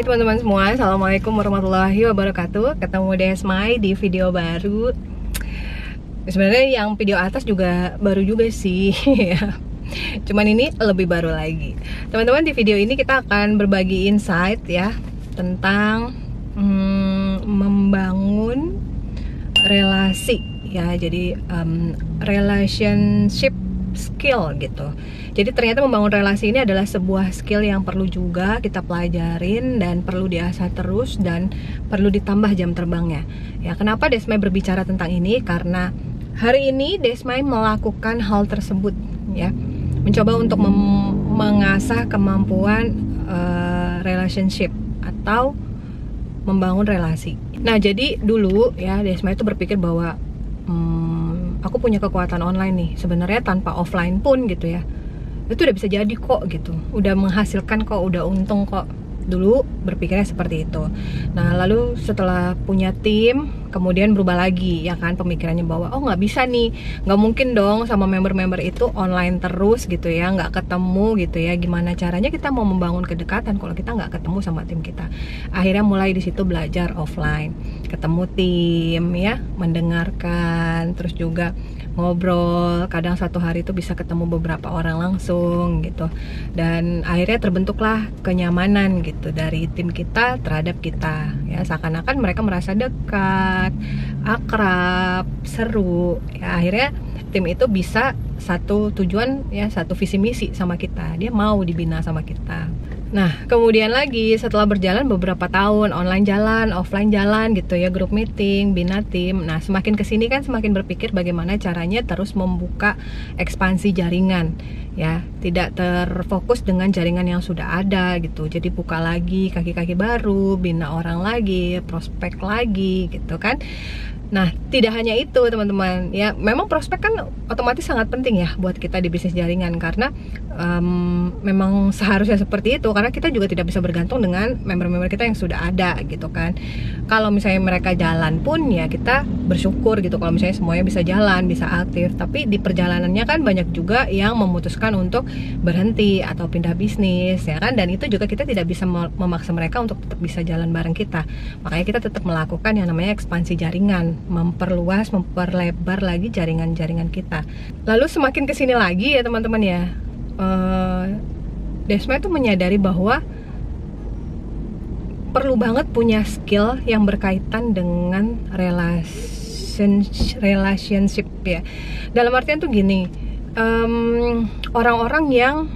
Hai teman-teman semua, Assalamualaikum warahmatullahi wabarakatuh. Ketemu Desmai di video baru. Sebenarnya yang video atas juga baru juga sih ya. Cuman ini lebih baru lagi. Teman-teman, di video ini kita akan berbagi insight ya tentang membangun relasi ya. Jadi relationship skill gitu. Jadi ternyata membangun relasi ini adalah sebuah skill yang perlu juga kita pelajarin dan perlu diasah terus dan perlu ditambah jam terbangnya. Ya, kenapa Desmai berbicara tentang ini? Karena hari ini Desmai melakukan hal tersebut ya. Mencoba untuk mengasah kemampuan relationship atau membangun relasi. Nah, jadi dulu ya Desmai itu berpikir bahwa aku punya kekuatan online nih. Sebenarnya tanpa offline pun gitu ya, itu udah bisa jadi kok gitu, udah menghasilkan kok, udah untung kok. Dulu berpikirnya seperti itu. Nah, lalu setelah punya tim, kemudian berubah lagi ya kan pemikirannya bahwa oh nggak bisa nih, nggak mungkin dong sama member-member itu online terus gitu ya, nggak ketemu gitu ya. Gimana caranya kita mau membangun kedekatan kalau kita nggak ketemu sama tim kita? Akhirnya mulai di situ belajar offline, ketemu tim ya, mendengarkan, terus juga ngobrol. Kadang satu hari itu bisa ketemu beberapa orang langsung gitu, dan akhirnya terbentuklah kenyamanan gitu dari tim kita terhadap kita ya, seakan-akan mereka merasa dekat, akrab, seru ya. Akhirnya tim itu bisa satu tujuan ya, satu visi misi sama kita, dia mau dibina sama kita. Nah, kemudian lagi setelah berjalan beberapa tahun, online jalan, offline jalan gitu ya, grup meeting, bina tim. Nah, semakin kesini kan semakin berpikir bagaimana caranya terus membuka ekspansi jaringan ya, tidak terfokus dengan jaringan yang sudah ada gitu. Jadi buka lagi kaki-kaki baru, bina orang lagi, prospek lagi gitu kan. Nah, tidak hanya itu teman-teman ya, memang prospek kan otomatis sangat penting ya buat kita di bisnis jaringan, karena memang seharusnya seperti itu, karena kita juga tidak bisa bergantung dengan member-member kita yang sudah ada gitu kan. Kalau misalnya mereka jalan pun ya kita bersyukur gitu kalau misalnya semuanya bisa jalan, bisa aktif. Tapi di perjalanannya kan banyak juga yang memutuskan untuk berhenti atau pindah bisnis ya kan, dan itu juga kita tidak bisa memaksa mereka untuk tetap bisa jalan bareng kita. Makanya kita tetap melakukan yang namanya ekspansi jaringan, memperluas, memperlebar lagi jaringan-jaringan kita. Lalu semakin kesini lagi ya teman-teman ya, Desmai tuh menyadari bahwa perlu banget punya skill yang berkaitan dengan relationship ya. Dalam artian tuh gini, orang-orang yang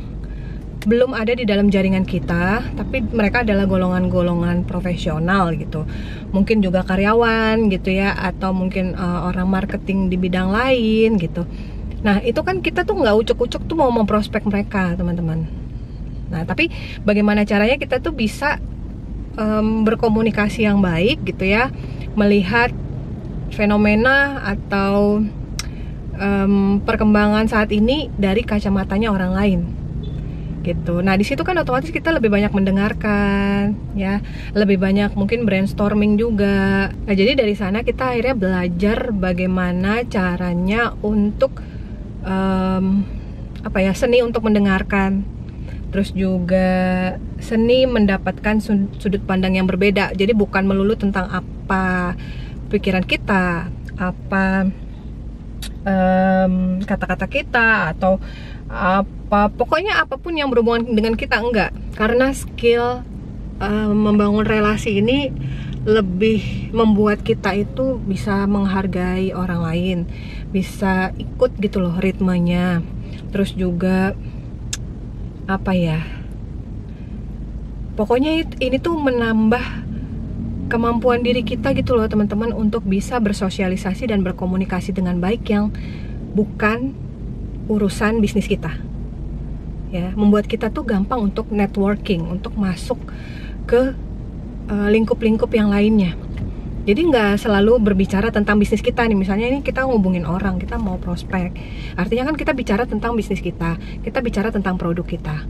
belum ada di dalam jaringan kita, tapi mereka adalah golongan-golongan profesional gitu, mungkin juga karyawan gitu ya, atau mungkin orang marketing di bidang lain gitu. Nah, itu kan kita tuh nggak ucuk-ucuk tuh mau memprospek mereka teman-teman. Nah, tapi bagaimana caranya kita tuh bisa berkomunikasi yang baik gitu ya, melihat fenomena atau perkembangan saat ini dari kacamatanya orang lain gitu. Nah, di situ kan otomatis kita lebih banyak mendengarkan ya, lebih banyak mungkin brainstorming juga. Nah, jadi dari sana kita akhirnya belajar bagaimana caranya untuk seni untuk mendengarkan, terus juga seni mendapatkan sudut pandang yang berbeda. Jadi bukan melulu tentang apa pikiran kita, apa kata-kata kita, atau pokoknya apapun yang berhubungan dengan kita, enggak. Karena skill membangun relasi ini lebih membuat kita itu bisa menghargai orang lain, bisa ikut gitu loh ritmenya. Terus juga pokoknya ini tuh menambah kemampuan diri kita gitu loh teman-teman, untuk bisa bersosialisasi dan berkomunikasi dengan baik yang bukan urusan bisnis kita ya. Membuat kita tuh gampang untuk networking, untuk masuk ke lingkup-lingkup yang lainnya. Jadi nggak selalu berbicara tentang bisnis kita nih. Misalnya ini kita ngubungin orang, kita mau prospek, artinya kan kita bicara tentang bisnis kita bicara tentang produk kita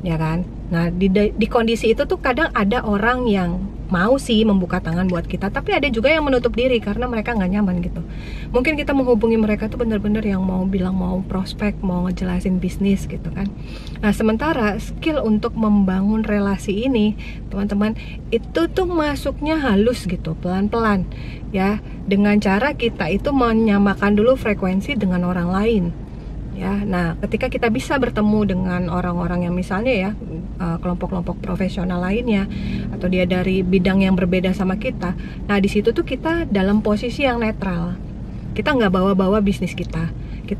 ya kan. Nah, di kondisi itu tuh kadang ada orang yang mau sih membuka tangan buat kita, tapi ada juga yang menutup diri karena mereka nggak nyaman gitu. Mungkin kita menghubungi mereka tuh bener-bener yang mau bilang mau prospek, mau ngejelasin bisnis gitu kan. Nah sementara skill untuk membangun relasi ini teman-teman itu tuh masuknya halus gitu, pelan-pelan ya, dengan cara kita itu menyamakan dulu frekuensi dengan orang lain ya. Nah ketika kita bisa bertemu dengan orang-orang yang misalnya ya kelompok-kelompok profesional lainnya, atau dia dari bidang yang berbeda sama kita, nah di situ tuh kita dalam posisi yang netral. Kita nggak bawa-bawa bisnis kita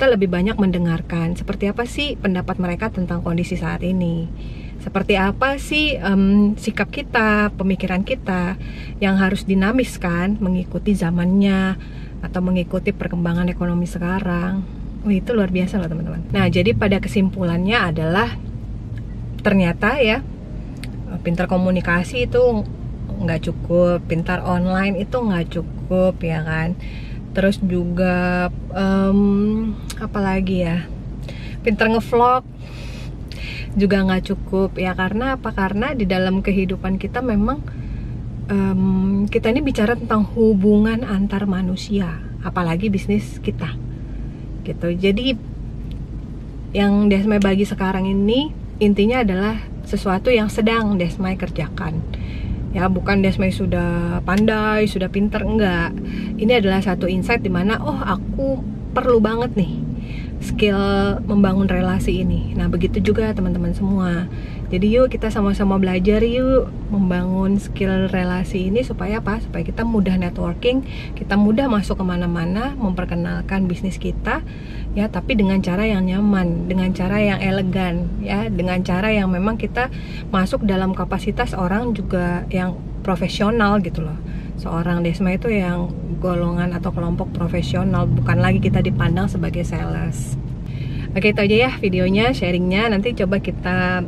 lebih banyak mendengarkan seperti apa sih pendapat mereka tentang kondisi saat ini, seperti apa sih sikap kita, pemikiran kita yang harus dinamis kan, mengikuti zamannya atau mengikuti perkembangan ekonomi sekarang. Itu luar biasa loh teman-teman. Nah jadi pada kesimpulannya adalah ternyata ya pintar komunikasi itu nggak cukup, pintar online itu nggak cukup ya kan. Terus juga apalagi ya, pintar ngevlog juga nggak cukup ya. Karena apa? Karena di dalam kehidupan kita memang kita ini bicara tentang hubungan antar manusia, apalagi bisnis kita gitu. Jadi yang Desmai bagi sekarang ini intinya adalah sesuatu yang sedang Desmai kerjakan ya, bukan Desmai sudah pandai, sudah pinter, enggak. Ini adalah satu insight dimana oh aku perlu banget nih skill membangun relasi ini. Nah begitu juga teman-teman semua. Jadi yuk kita sama-sama belajar yuk membangun skill relasi ini supaya apa? Supaya kita mudah networking, kita mudah masuk kemana-mana, memperkenalkan bisnis kita ya, tapi dengan cara yang nyaman, dengan cara yang elegan ya, dengan cara yang memang kita masuk dalam kapasitas orang juga yang profesional gitu loh. Seorang Desmai itu yang golongan atau kelompok profesional, bukan lagi kita dipandang sebagai sales. Oke, itu aja ya videonya, sharingnya. Nanti coba kita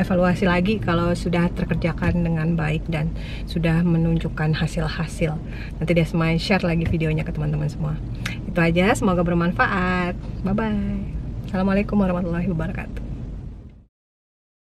evaluasi lagi kalau sudah terkerjakan dengan baik dan sudah menunjukkan hasil-hasil. Nanti Desmai share lagi videonya ke teman-teman semua. Itu aja, semoga bermanfaat. Bye-bye. Assalamualaikum warahmatullahi wabarakatuh.